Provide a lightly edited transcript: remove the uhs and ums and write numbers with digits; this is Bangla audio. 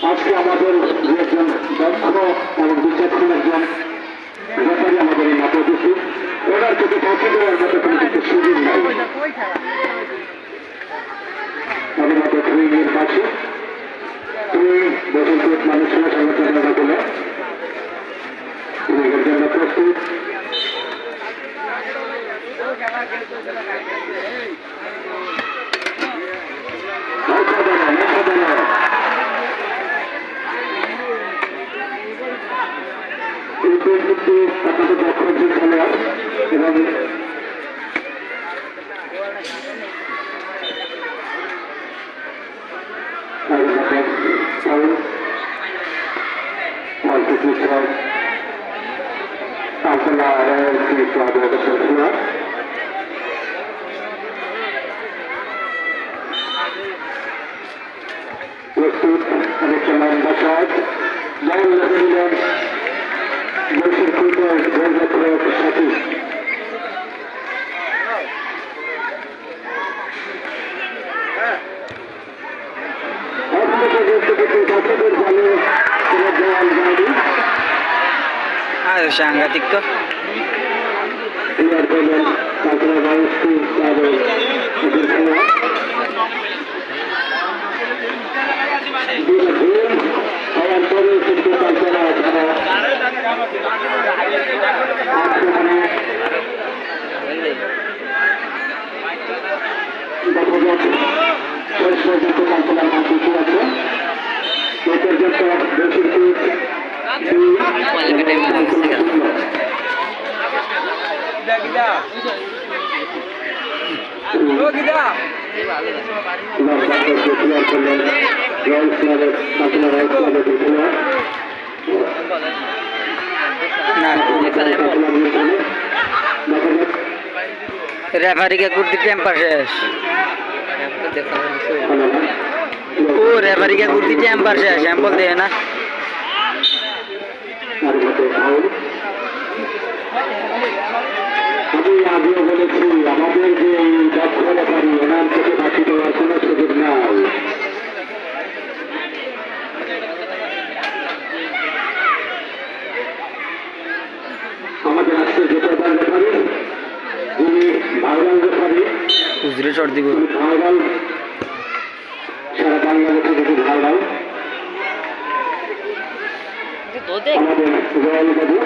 আজকে আমাদের যে একজন দক্ষ এবং বিচক্ষণ একজন ব্যাপারী আমাদের এই মাঠে উপস্থিত, ওনার চোখে ফাঁকি দেওয়ার মতো কোনো কিছু সুযোগ নাই। আমাদের মতো ট্রেনের পাশে ট্রেন বসন্ত মানুষের সংগঠন বলে এর জন্য প্রস্তুত। আপনাদের দক্ষ একজন খেলোয়াড় এবং প্রস্তুত অনেকটা লম্বা শট বল দিলেন বৈশের ফুটবল গোলরক্ষক সাথী। সাংঘাতিক তো রেফারিকে কুর্তি টেম্পার শেষ। ও রেফারিকে কুর্তি টেম্পার শেষ স্যাম্পল দেয় না। আমি আগেও বলেছি আমাদের যে এই দক্ষ রেফারি ওনার থেকে বাকি দেওয়ার কোনো সুযোগ নাই। আমাদের আজকে জেতার রেফারি যিনি ভাইরাল রেফারি উজরে চড় দিব ভাইরাল সারা বাংলাদেশে যদি ভাইরাল আমাদের রয়্যাল বাবু